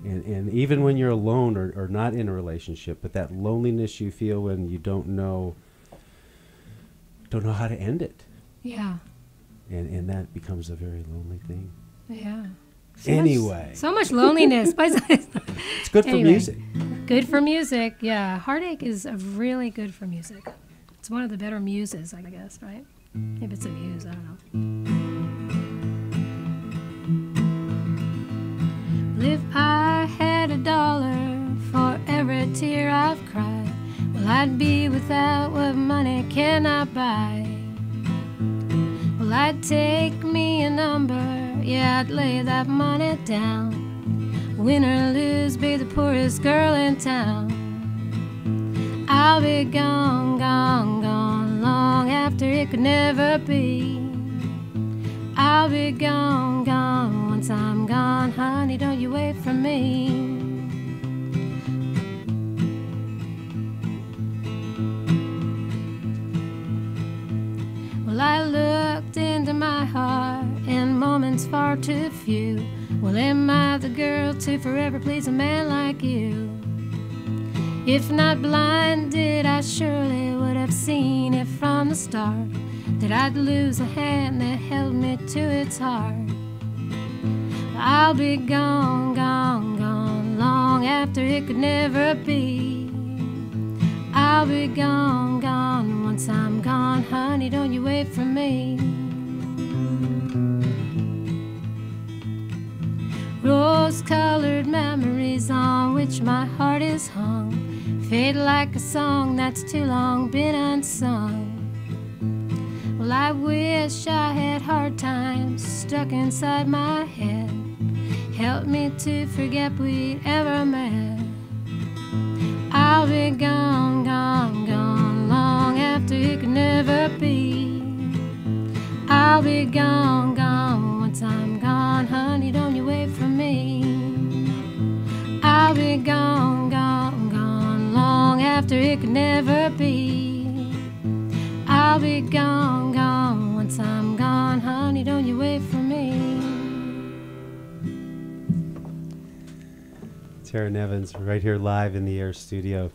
And even when you're alone or not in a relationship, but that loneliness you feel when you don't know how to end it. Yeah. And that becomes a very lonely thing. Yeah. So much loneliness. It's good for music. Good for music, yeah. Heartache is really good for music. It's one of the better muses, I guess, right? If it's a muse, I don't know. If I had $1 for every tear I've cried, well, I'd be without what money cannot buy. Well, I'd take me a number, yeah, I'd lay that money down. Win or lose, be the poorest girl in town. I'll be gone, gone, gone, long after it could never be. I'll be gone, gone, once I'm gone, honey, don't you wait for me. Well, I looked into my heart in moments far too few. Well, am I the girl to forever please a man like you? If not blinded, I surely would have seen it from the start, that I'd lose a hand that held me to its heart. I'll be gone, gone, gone, long after it could never be. I'll be gone, gone, once I'm gone, honey, don't you wait for me. Rose-colored memories on which my heart is hung fade like a song that's too long been unsung. Well, I wish I had hard times stuck inside my head, help me to forget we'd ever met. I'll be gone, gone, gone, long after it could never be. I'll be gone, gone, once I'm gone, honey, don't you wait for me. I'll be gone, gone, gone, long after it could never be. I'll be gone, gone, once I'm gone, honey, don't you wait for me. Tara Nevins, right here live in the Aer Studio.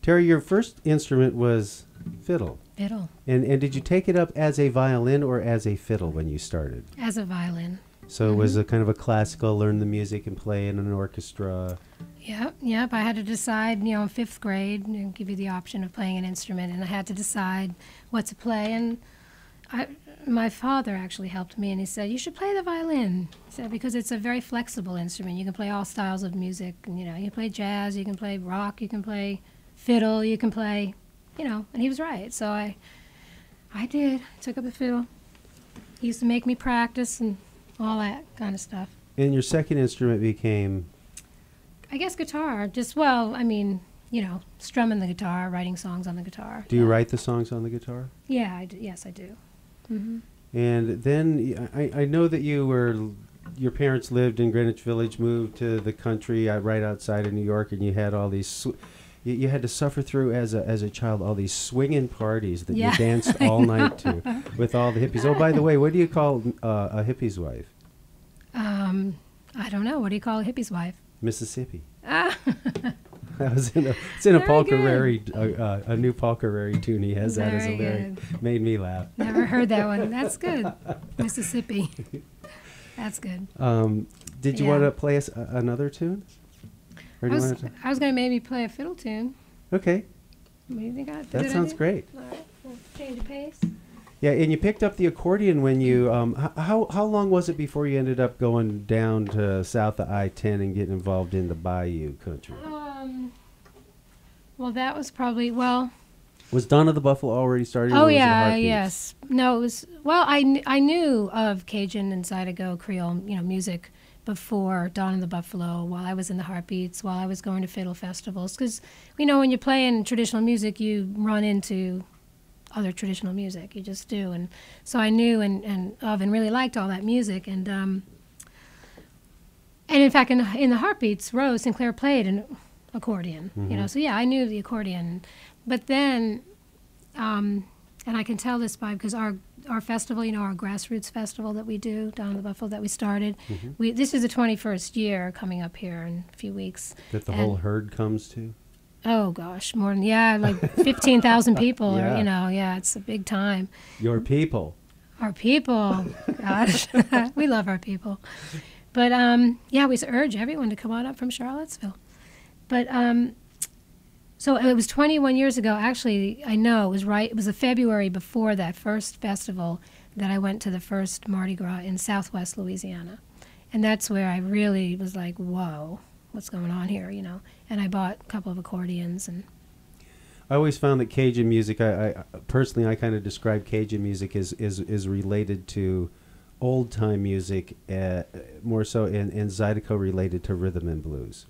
Tara, your first instrument was fiddle. Fiddle. And did you take it up as a violin or as a fiddle when you started? As a violin. So it was a kind of a classical, learn the music and play in an orchestra. Yep. I had to decide, in 5th grade, give you the option of playing an instrument, and I had to decide what to play. And my father actually helped me, and he said, you should play the violin. He said, because it's a very flexible instrument. You can play all styles of music. And, you can play jazz, you can play rock, you can play fiddle, you can play, and he was right. So I did. I took up the fiddle. He used to make me practice and all that kind of stuff. And your second instrument became? I guess guitar. Strumming the guitar, writing songs on the guitar. Do you write the songs on the guitar? Yeah, yes, I do. Mm-hmm. And then I know that your parents lived in Greenwich Village, moved to the country right outside of New York, and you had all these, you had to suffer through as a child all these swinging parties that you danced all night to with all the hippies. Oh, by the way, what do you call a hippie's wife? I don't know. What do you call a hippie's wife? Mississippi. It's in a Paul Carreri, a new Paul Carreri tune. He has that as a lyric. Made me laugh. Never heard that one. That's good. Mississippi. That's good. Did you want to play us another tune? Or I was going to maybe play a fiddle tune. Okay. What do you think? That sounds great. All right. We'll change the pace. Yeah, and you picked up the accordion when you, how long was it before you ended up going down to south of I-10 and getting involved in the Bayou country? Well, that was probably, Was Dawn of the Buffalo already starting? Oh, yeah, yes. No, it was, I knew of Cajun and Zydeco Creole, music before Dawn of the Buffalo, while I was in the Heartbeats, while I was going to fiddle festivals. Because, when you play in traditional music, you run into other traditional music. You just do. And so I knew and really liked all that music. And in fact, in the Heartbeats, Rose Sinclair played an accordion, So yeah, I knew the accordion. But then, and I can tell this because our festival, our grassroots festival that we do down in the Buffalo that we started. This is the 21st year coming up here in a few weeks. That the whole herd comes to? Oh, gosh, more than, like 15,000 people. Yeah. Or, it's a big time. Your people. Our people. Gosh, we love our people. But, we urge everyone to come on up from Charlottesville. But, so it was 21 years ago. Actually, I know, it was right. It was the February before that first festival that I went to the first Mardi Gras in Southwest Louisiana. And that's where I really was like, whoa, what's going on here, And I bought a couple of accordions. And I always found that Cajun music, I personally kind of describe Cajun music is related to old-time music, more so, and Zydeco related to rhythm and blues.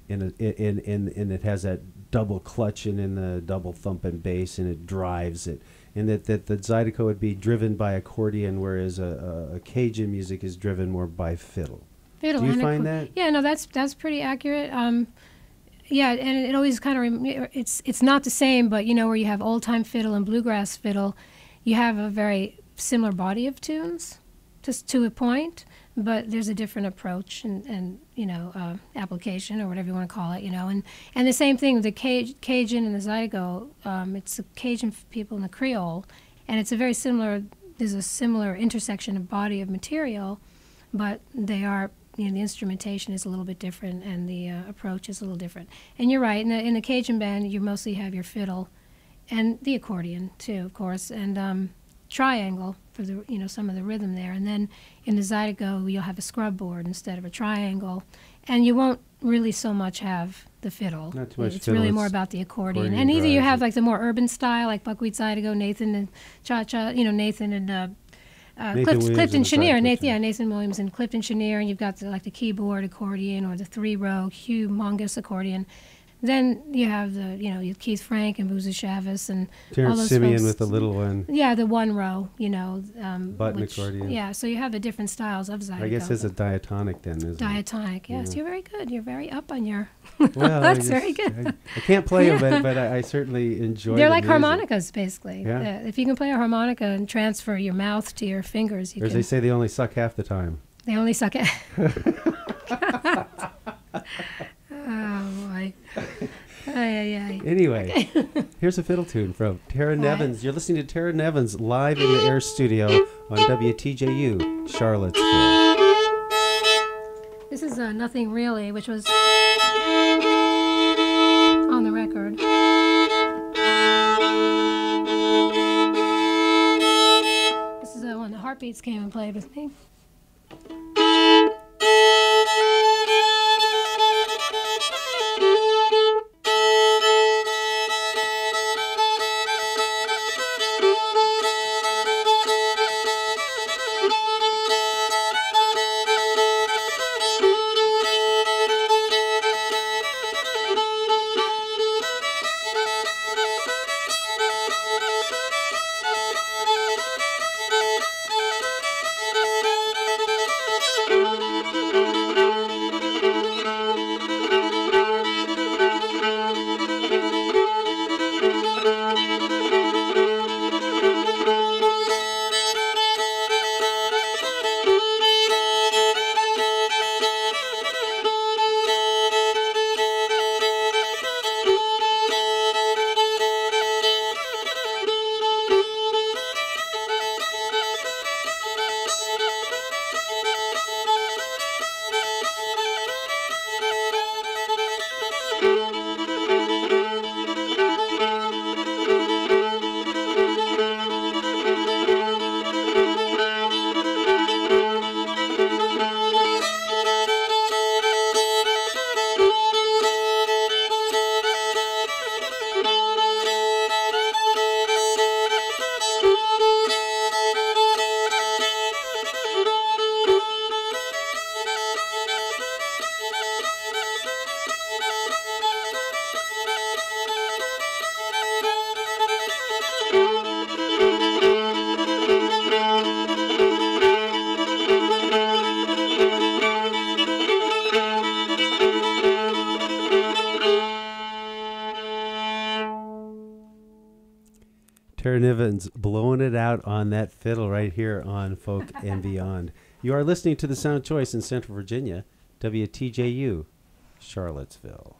And it has that double clutching and the double thumping bass, and it drives it. And that the Zydeco would be driven by accordion, whereas a Cajun music is driven more by fiddle. Do you find that? Yeah, no, that's pretty accurate. Yeah, and it always kind of it's not the same, but where you have old time fiddle and bluegrass fiddle, you have a very similar body of tunes, just to a point, but there's a different approach and application or whatever you want to call it, and the same thing with the Cajun and the Zydeco. It's the Cajun people and the Creole, and it's a very similar. There's a similar intersection of body of material, but they are. The instrumentation is a little bit different, and the approach is a little different. And you're right. In the Cajun band, you mostly have your fiddle, and the accordion too, of course, and triangle for the some of the rhythm there. And then in the Zydeco, you'll have a scrub board instead of a triangle, and you won't really so much have the fiddle. Not too much. It's really more about the accordion. And either you have like the more urban style, like Buckwheat Zydeco, Nathan and Cha-Cha, Nathan and Clifton Chenier, Nathan Williams and Clifton Chenier, and you've got the keyboard accordion or the 3-row humongous accordion. Then you have the Keith Frank and Boozer Chavez and Terrence all those Simeon folks. with the little one. Yeah, the 1-row, button accordion. Yeah, so you have the different styles of Zydeco. I guess it's a diatonic then, isn't it? Diatonic, yes. You're very good. You're very up on your... Well, that's very good. I can't play them, but I certainly enjoy They're the like music. Harmonicas, basically. Yeah. If you can play a harmonica and transfer your mouth to your fingers, you Or as they say, they only suck half the time. They only suck at... Oh, boy. Anyway, here's a fiddle tune from Tara Nevins. You're listening to Tara Nevins live in the Aer Studio on WTJU, Charlottesville. This is Nothing Really, which was on the record. This is when the Heartbeats came and played with me. Tara Nevins blowing it out on that fiddle right here on Folk and Beyond. You are listening to The Sound Choice in Central Virginia, WTJU, Charlottesville.